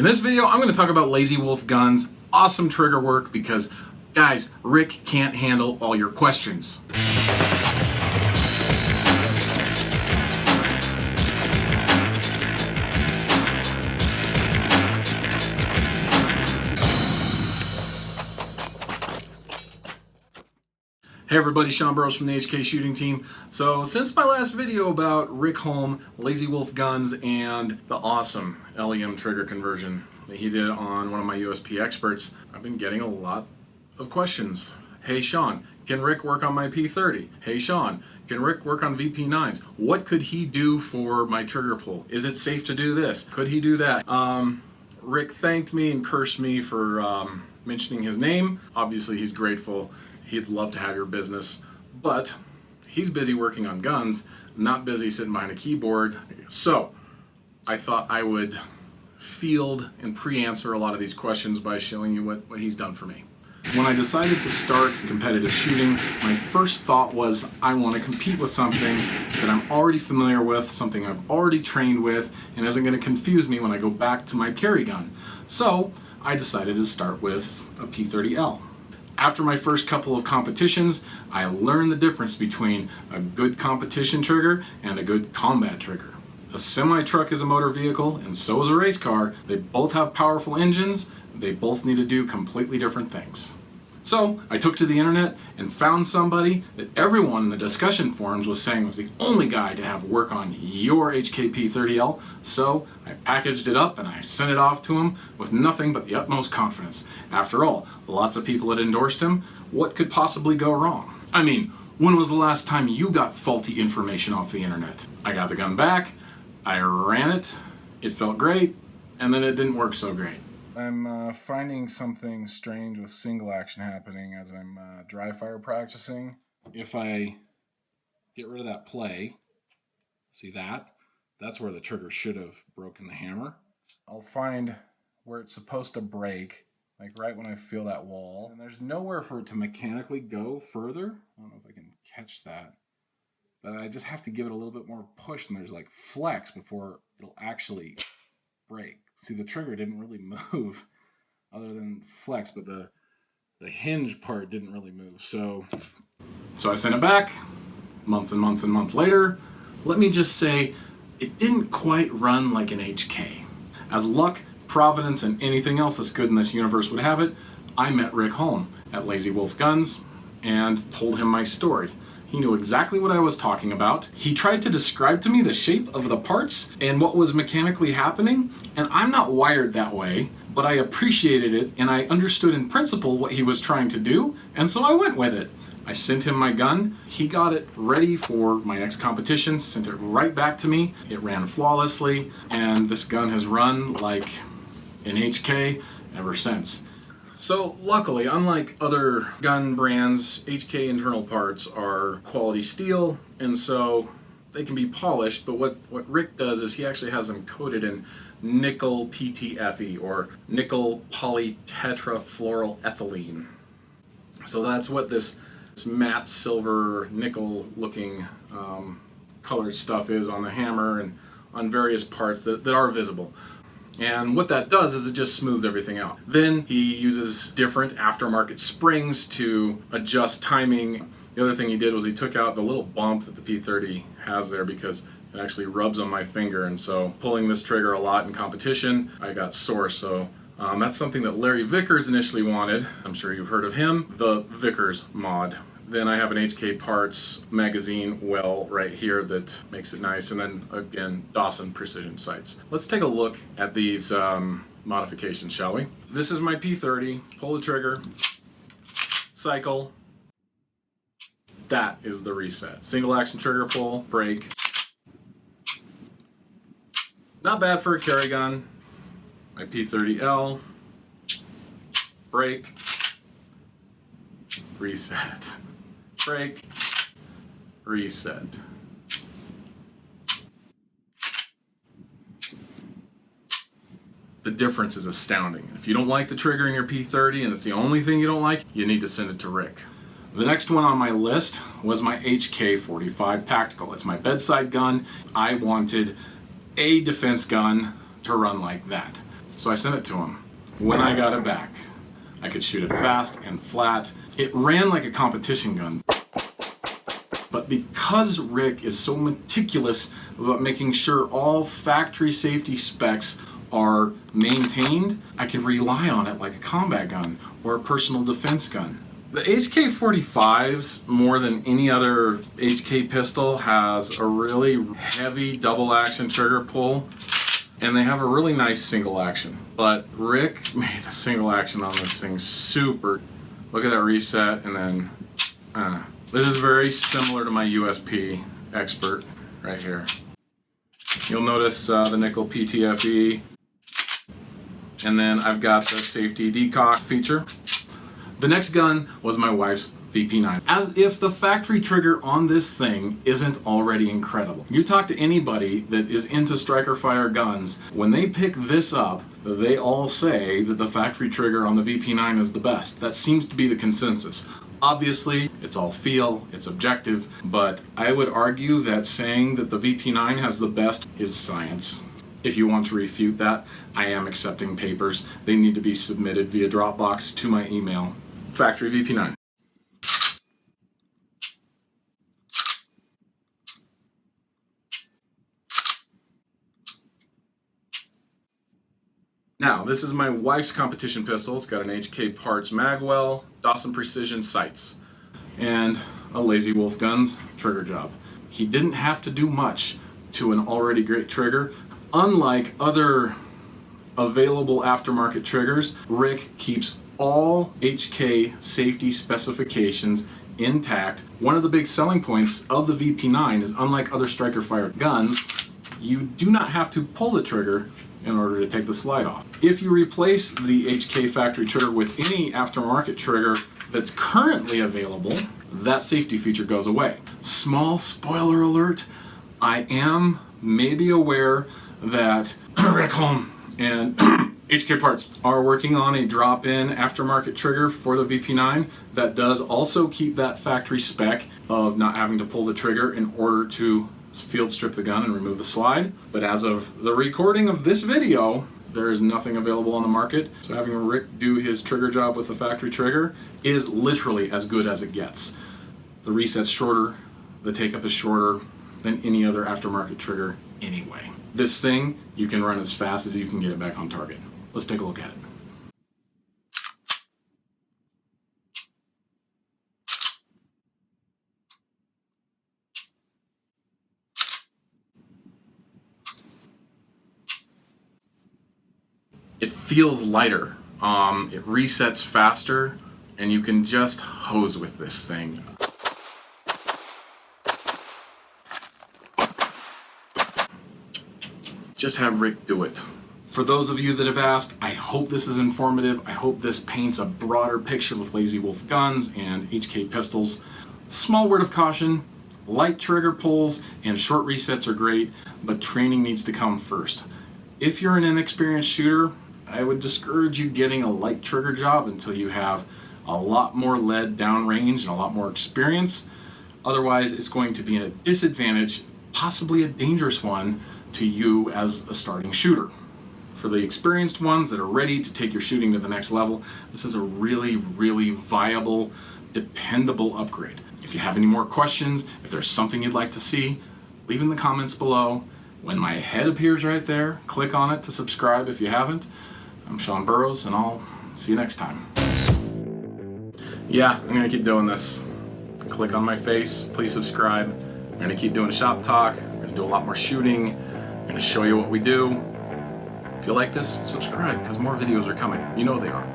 In this video, I'm going to talk about Lazy Wolf Guns, awesome trigger work, because guys, Rick can't handle all your questions. Hey everybody, Sean Burrows from the HK Shooting Team. So since my last video about Rick Holm, Lazy Wolf Guns, and the awesome LEM trigger conversion that he did on one of my USP experts, I've been getting a lot of questions. Hey Sean, can Rick work on my P30? Hey Sean, can Rick work on VP9s? What could he do for my trigger pull? Is it safe to do this? Could he do that? Rick thanked me and cursed me for mentioning his name. Obviously he's grateful. He'd love to have your business, but he's busy working on guns, not busy sitting behind a keyboard. So I thought I would field and pre-answer a lot of these questions by showing you what he's done for me. When I decided to start competitive shooting, my first thought was I want to compete with something that I'm already familiar with, something I've already trained with, and isn't going to confuse me when I go back to my carry gun. So I decided to start with a P30L. After my first couple of competitions, I learned the difference between a good competition trigger and a good combat trigger. A semi-truck is a motor vehicle, and so is a race car. They both have powerful engines. They both need to do completely different things. So I took to the internet and found somebody that everyone in the discussion forums was saying was the only guy to have work on your HKP30L. So I packaged it up and I sent it off to him with nothing but the utmost confidence. After all, lots of people had endorsed him. What could possibly go wrong? I mean, when was the last time you got faulty information off the internet? I got the gun back, I ran it, it felt great, and then it didn't work so great. I'm finding something strange with single action happening as I'm dry fire practicing. If I get rid of that play, see that? That's where the trigger should have broken the hammer. I'll find where it's supposed to break, like right when I feel that wall. And there's nowhere for it to mechanically go further. I don't know if I can catch that. But I just have to give it a little bit more push, and there's like flex before it'll actually break. See, the trigger didn't really move other than flex, but the hinge part didn't really move. So I sent it back months and months and months later. Let me just say, it didn't quite run like an HK. As luck, providence, and anything else that's good in this universe would have it, I met Rick Holm at Lazy Wolf Guns and told him my story. He knew exactly what I was talking about. He tried to describe to me the shape of the parts and what was mechanically happening, and I'm not wired that way, but I appreciated it and I understood in principle what he was trying to do, and so I went with it. I sent him my gun. He got it ready for my next competition, sent it right back to me. It ran flawlessly, and this gun has run like an HK ever since. So luckily, unlike other gun brands, HK internal parts are quality steel, and so they can be polished, but what Rick does is he actually has them coated in nickel PTFE, or nickel polytetrafluoroethylene. So that's what this matte silver nickel looking colored stuff is on the hammer and on various parts that are visible. And what that does is it just smooths everything out. Then he uses different aftermarket springs to adjust timing. The other thing he did was he took out the little bump that the P30 has there because it actually rubs on my finger, and so pulling this trigger a lot in competition, I got sore. So that's something that Larry Vickers initially wanted. I'm sure you've heard of him, the Vickers mod. Then I have an HK Parts magazine well right here that makes it nice, and then again Dawson precision sights. Let's take a look at these modifications, shall we? This is my P30. Pull the trigger, cycle. That is the reset. Single action trigger pull, break. Not bad for a carry gun. My P30L, break, reset. Break, reset. The difference is astounding. If you don't like the trigger in your P30 and it's the only thing you don't like, you need to send it to Rick. The next one on my list was my HK45 Tactical. It's my bedside gun. I wanted a defense gun to run like that. So I sent it to him. When I got it back, I could shoot it fast and flat. It ran like a competition gun. But because Rick is so meticulous about making sure all factory safety specs are maintained, I can rely on it like a combat gun or a personal defense gun. The HK-45s, more than any other HK pistol, has a really heavy double action trigger pull, and they have a really nice single action. But Rick made the single action on this thing super. Look at that reset, and then this is very similar to my USP Expert right here. You'll notice the nickel PTFE, and then I've got the safety decock feature. The next gun was my wife's VP9. As if the factory trigger on this thing isn't already incredible. You talk to anybody that is into striker fire guns, when they pick this up, they all say that the factory trigger on the VP9 is the best. That seems to be the consensus. Obviously, it's all feel, it's objective, but I would argue that saying that the VP9 has the best is science. If you want to refute that, I am accepting papers. They need to be submitted via Dropbox to my email. Factory VP9. Now, this is my wife's competition pistol. It's got an HK Parts magwell, Dawson Precision sights, and a Lazy Wolf Guns trigger job. He didn't have to do much to an already great trigger. Unlike other available aftermarket triggers, Rick keeps all HK safety specifications intact. One of the big selling points of the VP9 is, unlike other striker fired guns, you do not have to pull the trigger in order to take the slide off. If you replace the HK factory trigger with any aftermarket trigger that's currently available, that safety feature goes away. Small spoiler alert, I am maybe aware that Rick Holm and HK Parts are working on a drop-in aftermarket trigger for the VP9 that does also keep that factory spec of not having to pull the trigger in order to field strip the gun and remove the slide. But as of the recording of this video, there is nothing available on the market. So having Rick do his trigger job with the factory trigger is literally as good as it gets. The reset's shorter, the take-up is shorter than any other aftermarket trigger anyway. This thing, you can run as fast as you can get it back on target. Let's take a look at it. It feels lighter, it resets faster, and you can just hose with this thing. Just have Rick do it. For those of you that have asked, I hope this is informative. I hope this paints a broader picture with Lazy Wolf guns and HK pistols. Small word of caution, light trigger pulls and short resets are great, but training needs to come first. If you're an inexperienced shooter, I would discourage you getting a light trigger job until you have a lot more lead downrange and a lot more experience. Otherwise, it's going to be a disadvantage, possibly a dangerous one, to you as a starting shooter. For the experienced ones that are ready to take your shooting to the next level, this is a really, really viable, dependable upgrade. If you have any more questions, if there's something you'd like to see, leave in the comments below. When my head appears right there, click on it to subscribe if you haven't. I'm Sean Burrows, and I'll see you next time. Yeah, I'm gonna keep doing this. Click on my face, please subscribe. I'm gonna keep doing shop talk. We're gonna do a lot more shooting. I'm gonna show you what we do. If you like this, subscribe, because more videos are coming. You know they are.